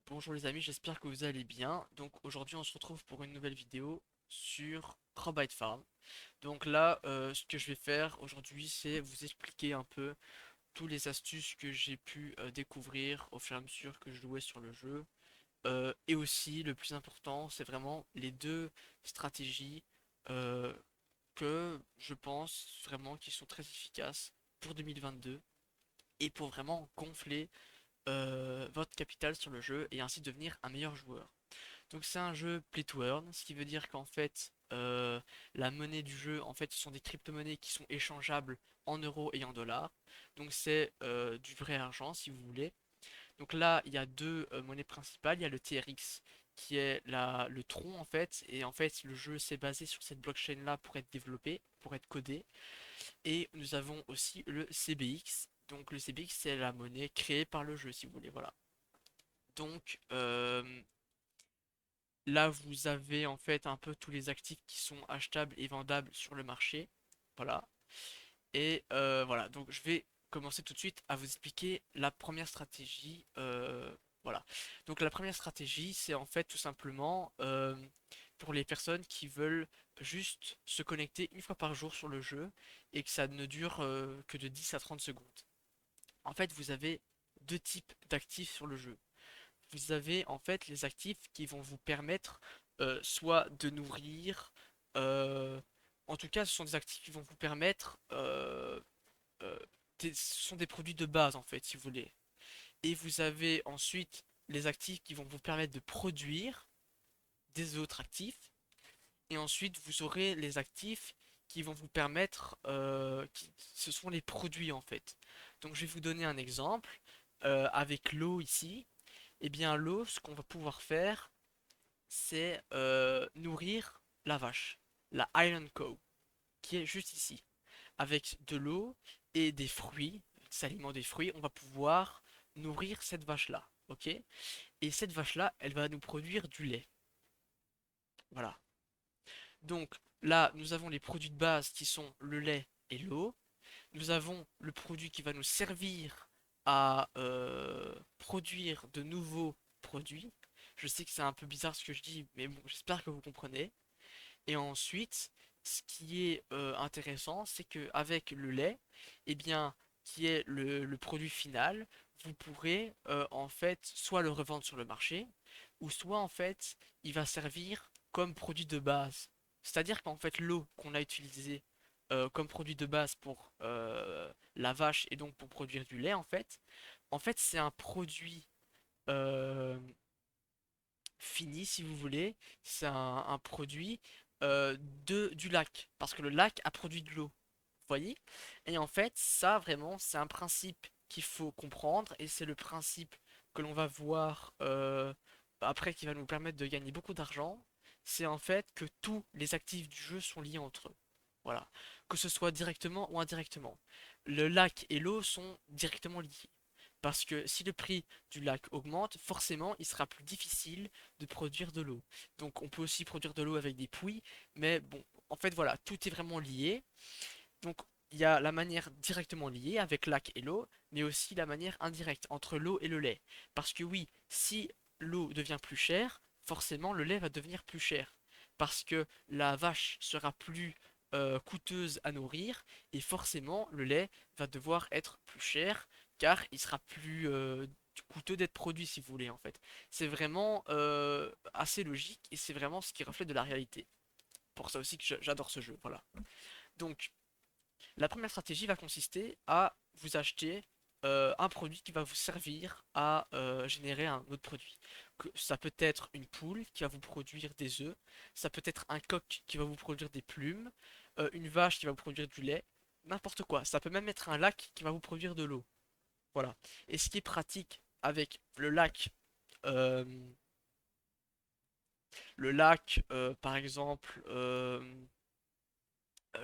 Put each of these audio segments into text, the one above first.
Bonjour les amis, j'espère que vous allez bien. Donc aujourd'hui on se retrouve pour une nouvelle vidéo sur Robite Farm. Donc là, ce que je vais faire aujourd'hui, c'est vous expliquer un peu tous les astuces que j'ai pu découvrir au fur et à mesure que je jouais sur le jeu. Et aussi, le plus important, c'est vraiment les deux stratégies euh, que je pense vraiment qui sont très efficaces pour 2022 et pour vraiment gonfler votre capital sur le jeu et ainsi devenir un meilleur joueur. Donc c'est un jeu play to earn, ce qui veut dire qu'en fait la monnaie du jeu, en fait, ce sont des crypto-monnaies qui sont échangeables en euros et en dollars. Donc c'est du vrai argent si vous voulez. Donc là, il y a deux monnaies principales. Il y a le TRX qui est le tronc en fait, et en fait le jeu s'est basé sur cette blockchain là pour être développé, pour être codé. Et nous avons aussi le CBX. Donc le CBX c'est la monnaie créée par le jeu si vous voulez, voilà. Donc là, vous avez en fait un peu tous les actifs qui sont achetables et vendables sur le marché. Voilà. Et voilà, donc je vais commencer tout de suite à vous expliquer la première stratégie. Voilà. Donc la première stratégie, c'est en fait tout simplement pour les personnes qui veulent juste se connecter une fois par jour sur le jeu et que ça ne dure que de 10 à 30 secondes. En fait, vous avez deux types d'actifs sur le jeu. Vous avez en fait les actifs qui vont vous permettre soit de nourrir, euh, en tout cas ce sont des actifs qui vont vous permettre, euh, ce sont des produits de base en fait si vous voulez. Et vous avez ensuite les actifs qui vont vous permettre de produire des autres actifs. Et ensuite vous aurez les actifs qui vont vous permettre, ce sont les produits en fait. Donc je vais vous donner un exemple avec l'eau ici. Eh bien, l'eau, ce qu'on va pouvoir faire, c'est nourrir la vache, la Iron Cow, qui est juste ici. Avec de l'eau et des fruits, des aliments des fruits, on va pouvoir nourrir cette vache-là, ok? Et cette vache-là, elle va nous produire du lait. Voilà. Donc là, nous avons les produits de base qui sont le lait et l'eau. Nous avons le produit qui va nous servir à produire de nouveaux produits. Je sais que c'est un peu bizarre ce que je dis, mais bon, j'espère que vous comprenez. Et ensuite, ce qui est intéressant, c'est que avec le lait, eh bien, qui est le produit final, vous pourrez en fait soit le revendre sur le marché, ou soit en fait il va servir comme produit de base. C'est-à-dire qu'en fait l'eau qu'on a utilisée comme produit de base pour la vache et donc pour produire du lait en fait c'est un produit euh, fini si vous voulez, c'est un produit du lac, parce que le lac a produit de l'eau, vous voyez? Et en fait, ça vraiment, c'est un principe qu'il faut comprendre, et c'est le principe que l'on va voir après qui va nous permettre de gagner beaucoup d'argent, c'est en fait que tous les actifs du jeu sont liés entre eux. Voilà. Que ce soit directement ou indirectement. Le lac et l'eau sont directement liés. Parce que si le prix du lac augmente, forcément, il sera plus difficile de produire de l'eau. Donc on peut aussi produire de l'eau avec des puits, mais bon, en fait voilà, tout est vraiment lié. Donc il y a la manière directement liée avec lac et l'eau, mais aussi la manière indirecte entre l'eau et le lait. Parce que oui, si l'eau devient plus chère, forcément le lait va devenir plus cher. Parce que la vache sera plus coûteuse à nourrir, et forcément le lait va devoir être plus cher, car il sera plus coûteux d'être produit si vous voulez en fait. C'est vraiment assez logique, et c'est vraiment ce qui reflète de la réalité. Pour ça aussi que j'adore ce jeu, voilà. Donc la première stratégie va consister à vous acheter un produit qui va vous servir à générer un autre produit. Ça peut être une poule qui va vous produire des œufs, ça peut être un coq qui va vous produire des plumes, une vache qui va vous produire du lait, n'importe quoi. Ça peut même être un lac qui va vous produire de l'eau. Voilà. Et ce qui est pratique avec euh, le lac, par exemple,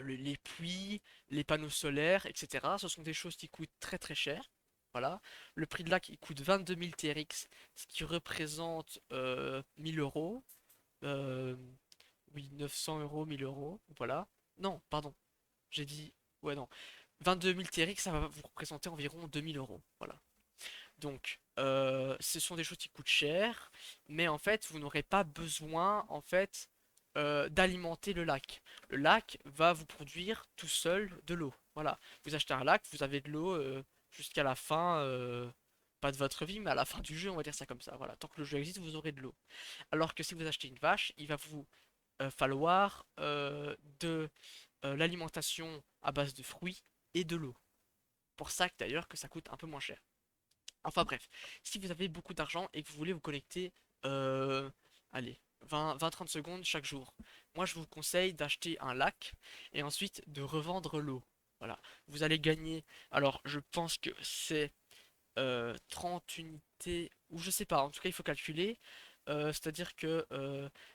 les puits, les panneaux solaires, etc. Ce sont des choses qui coûtent très très cher. Voilà. Le prix de lac, il coûte 22 000 TRX, ce qui représente 1000 euros. Euh, oui, 900 euros, 1000 euros. Voilà. Non, pardon. J'ai dit. Ouais, non. 22 000 TRX, ça va vous représenter environ 2000 euros. Voilà. Donc, ce sont des choses qui coûtent cher, mais en fait, vous n'aurez pas besoin, en fait, d'alimenter le lac. Le lac va vous produire tout seul de l'eau. Voilà. Vous achetez un lac, vous avez de l'eau jusqu'à la fin, pas de votre vie, mais à la fin du jeu, on va dire ça comme ça. Voilà. Tant que le jeu existe, vous aurez de l'eau. Alors que si vous achetez une vache, il va vous falloir de l'alimentation à base de fruits et de l'eau. Pour ça que d'ailleurs que ça coûte un peu moins cher. Enfin bref, si vous avez beaucoup d'argent et que vous voulez vous connecter, euh, allez, 20-30 secondes chaque jour, moi je vous conseille d'acheter un lac et ensuite de revendre l'eau. Voilà, vous allez gagner, alors je pense que c'est 30 unités, ou je sais pas, en tout cas il faut calculer. C'est-à-dire que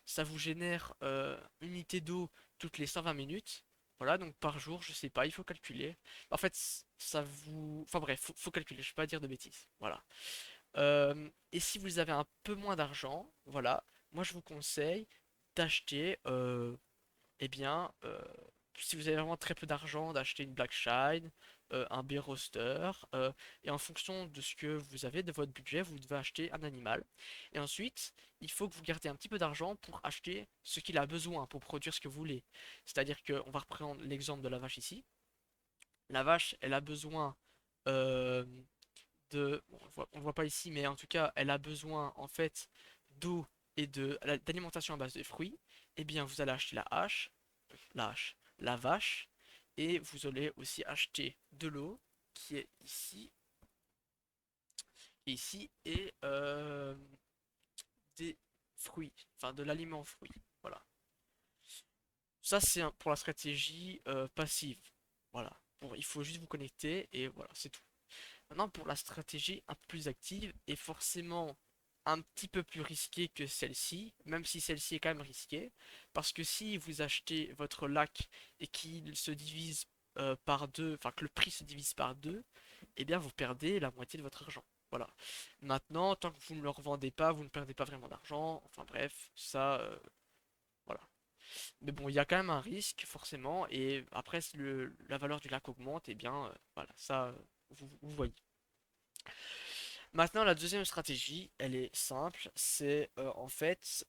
ça vous génère une unité d'eau toutes les 120 minutes. Voilà, donc par jour, je sais pas, il faut calculer. En fait, ça vous... Enfin bref, faut calculer, je vais pas dire de bêtises. Voilà. Et si vous avez un peu moins d'argent, voilà, moi je vous conseille d'acheter eh bien, si vous avez vraiment très peu d'argent, d'acheter une Black Shine, un Beer Roaster, et en fonction de ce que vous avez, de votre budget, vous devez acheter un animal. Et ensuite, il faut que vous gardiez un petit peu d'argent pour acheter ce qu'il a besoin, pour produire ce que vous voulez. C'est-à-dire que, on va reprendre l'exemple de la vache ici. La vache, elle a besoin euh, bon, on le voit pas ici, mais en tout cas, elle a besoin en fait d'eau et d'alimentation à base de fruits. Eh bien, vous allez acheter la vache, et vous allez aussi acheter de l'eau qui est ici, et des fruits, enfin de l'aliment fruit. Voilà. Ça, c'est pour la stratégie passive. Voilà. Bon, il faut juste vous connecter et voilà, c'est tout. Maintenant, pour la stratégie un peu plus active et forcément un petit peu plus risquée que celle-ci, même si celle-ci est quand même risquée, parce que si vous achetez votre lac et qu'il se divise par deux, enfin que le prix se divise par deux, eh bien vous perdez la moitié de votre argent. Voilà. Maintenant, tant que vous ne le revendez pas, vous ne perdez pas vraiment d'argent. Enfin bref, ça, voilà. Mais bon, il y a quand même un risque, forcément, et après, si la valeur du lac augmente, eh bien, voilà, ça, vous voyez. Maintenant, la deuxième stratégie, elle est simple, c'est en fait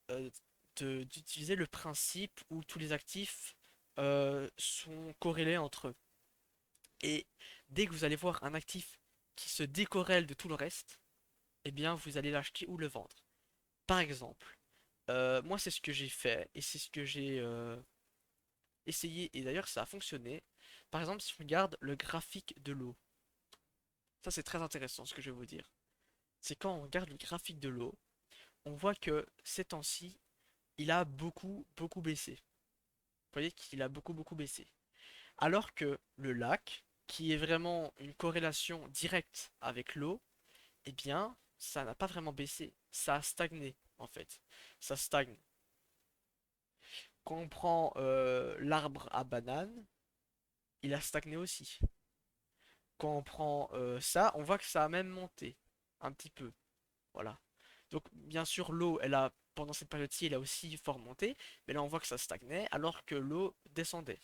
d'utiliser le principe où tous les actifs sont corrélés entre eux. Et dès que vous allez voir un actif qui se décorrèle de tout le reste, eh bien, vous allez l'acheter ou le vendre. Par exemple, moi, c'est ce que j'ai fait et c'est ce que j'ai essayé, et d'ailleurs, ça a fonctionné. Par exemple, si on regarde le graphique de l'eau, ça c'est très intéressant ce que je vais vous dire. C'est quand on regarde le graphique de l'eau, on voit que ces temps-ci, il a beaucoup baissé. Vous voyez qu'il a beaucoup baissé. Alors que le lac, qui est vraiment une corrélation directe avec l'eau, eh bien, ça n'a pas vraiment baissé. Ça a stagné, en fait. Ça stagne. Quand on prend l'arbre à banane, il a stagné aussi. Quand on prend ça, on voit que ça a même monté. Un petit peu. Voilà. Donc, bien sûr, l'eau, pendant cette période-ci, elle a aussi fort monté, mais là, on voit que ça stagnait, alors que l'eau descendait.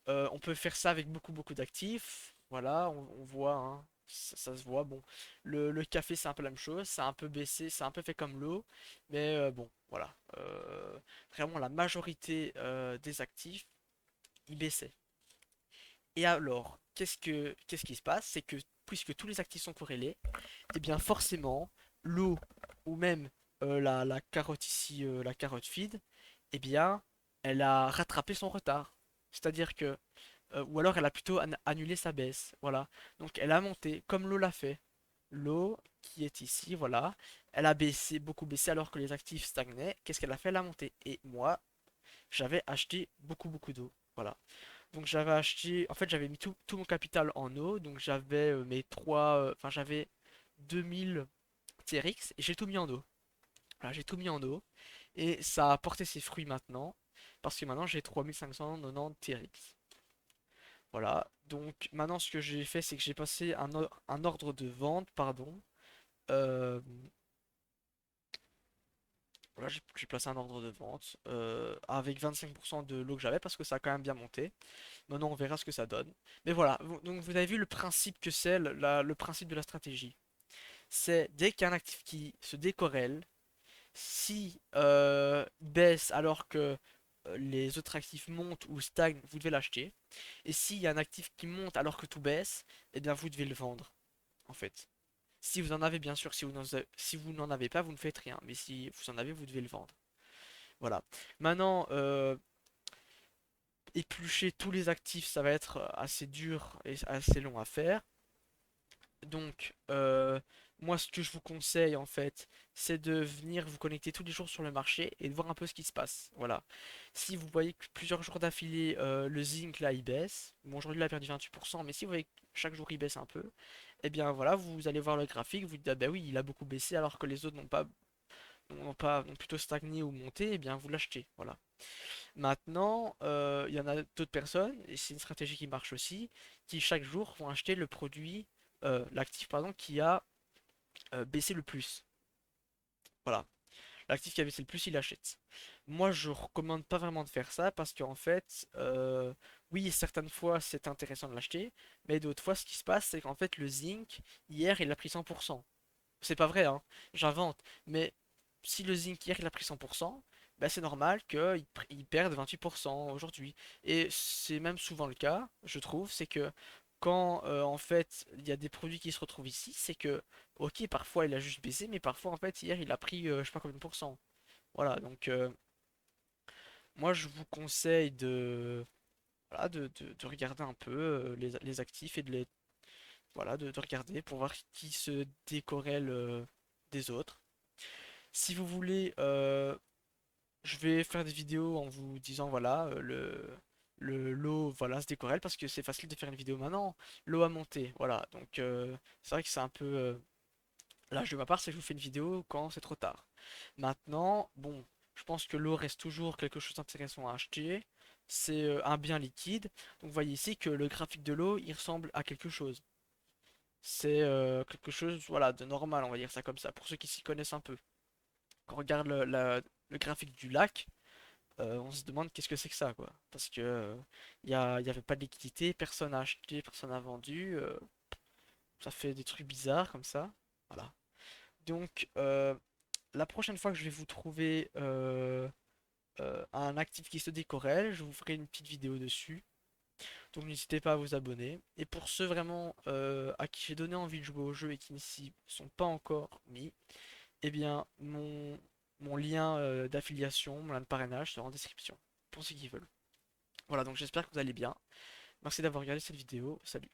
On peut faire ça avec beaucoup d'actifs. Voilà, on voit, hein, ça se voit. Bon, le café, c'est un peu la même chose, ça a un peu baissé, ça a un peu fait comme l'eau, mais bon, voilà. Vraiment, la majorité des actifs, ils baissaient. Et alors, qu'est-ce qui se passe? C'est que puisque tous les actifs sont corrélés, et bien forcément, l'eau ou même la carotte ici, la carotte feed, eh bien, elle a rattrapé son retard. C'est-à-dire que, ou alors elle a plutôt annulé sa baisse. Voilà. Donc elle a monté comme l'eau l'a fait. L'eau qui est ici, voilà, elle a baissé, beaucoup baissé alors que les actifs stagnaient. Qu'est-ce qu'elle a fait? Elle a monté. Et moi, j'avais acheté beaucoup d'eau. Voilà. Donc j'avais acheté, en fait j'avais mis tout mon capital en eau, donc j'avais enfin j'avais 2000 TRX et j'ai tout mis en eau. Voilà, j'ai tout mis en eau et ça a porté ses fruits maintenant parce que maintenant j'ai 3590 TRX. Voilà, donc maintenant ce que j'ai fait c'est que j'ai passé un ordre de vente, pardon. Euh, voilà, j'ai placé un ordre de vente avec 25% de l'eau que j'avais parce que ça a quand même bien monté. Maintenant on verra ce que ça donne. Mais voilà, donc vous avez vu le principe que c'est, le principe de la stratégie. C'est dès qu'il y a un actif qui se décorrèle, si il baisse alors que les autres actifs montent ou stagnent, vous devez l'acheter. Et s'il y a un actif qui monte alors que tout baisse, eh bien vous devez le vendre, en fait. Si vous en avez, bien sûr, si vous n'en avez pas, vous ne faites rien. Mais si vous en avez, vous devez le vendre. Voilà. Maintenant, éplucher tous les actifs, ça va être assez dur et assez long à faire. Donc, moi, ce que je vous conseille, en fait, c'est de venir vous connecter tous les jours sur le marché et de voir un peu ce qui se passe. Voilà. Si vous voyez que plusieurs jours d'affilée, le zinc, là, il baisse. Bon, aujourd'hui, il a perdu 28%, mais si vous voyez que chaque jour, il baisse un peu, eh bien, voilà, vous allez voir le graphique, vous dites, ah ben oui, il a beaucoup baissé alors que les autres n'ont plutôt stagné ou monté, eh bien, vous l'achetez. Voilà. Maintenant, il y en a d'autres personnes, et c'est une stratégie qui marche aussi, qui chaque jour vont acheter le produit, l'actif pardon, qui a baissé le plus. Voilà, l'actif qui a baissé le plus, il achète. Moi, je recommande pas vraiment de faire ça parce qu'en fait, oui, certaines fois c'est intéressant de l'acheter, mais d'autres fois, ce qui se passe, c'est qu'en fait, le zinc, hier, il a pris 100%. C'est pas vrai, hein, j'invente. Mais si le zinc hier il a pris 100%, bah c'est normal qu'il perde 28% aujourd'hui. Et c'est même souvent le cas, je trouve, c'est que quand en fait il y a des produits qui se retrouvent ici, c'est que ok parfois il a juste baissé, mais parfois en fait hier il a pris je sais pas combien de pourcents. Voilà, donc moi je vous conseille voilà, de regarder un peu les actifs et voilà, de regarder pour voir qui se décorrèle des autres. Si vous voulez, je vais faire des vidéos en vous disant voilà le l'eau voilà se décorelle parce que c'est facile de faire une vidéo maintenant. L'eau a monté, voilà. Donc c'est vrai que c'est un peu là de ma part, c'est que je vous fais une vidéo quand c'est trop tard. Maintenant, bon, je pense que l'eau reste toujours quelque chose d'intéressant à acheter. C'est un bien liquide. Donc vous voyez ici que le graphique de l'eau, il ressemble à quelque chose. C'est quelque chose voilà de normal, on va dire ça comme ça, pour ceux qui s'y connaissent un peu. Quand on regarde le graphique du lac, on se demande qu'est-ce que c'est que ça, quoi. Parce que y avait pas de liquidité, personne n'a acheté, personne n'a vendu. Ça fait des trucs bizarres comme ça. Voilà. Donc, la prochaine fois que je vais vous trouver un actif qui se décorrèle, je vous ferai une petite vidéo dessus. Donc, n'hésitez pas à vous abonner. Et pour ceux vraiment à qui j'ai donné envie de jouer au jeu et qui ne s'y sont pas encore mis, eh bien, mon lien d'affiliation, mon lien de parrainage sera en description. Pour ceux qui veulent. Voilà, donc j'espère que vous allez bien. Merci d'avoir regardé cette vidéo. Salut.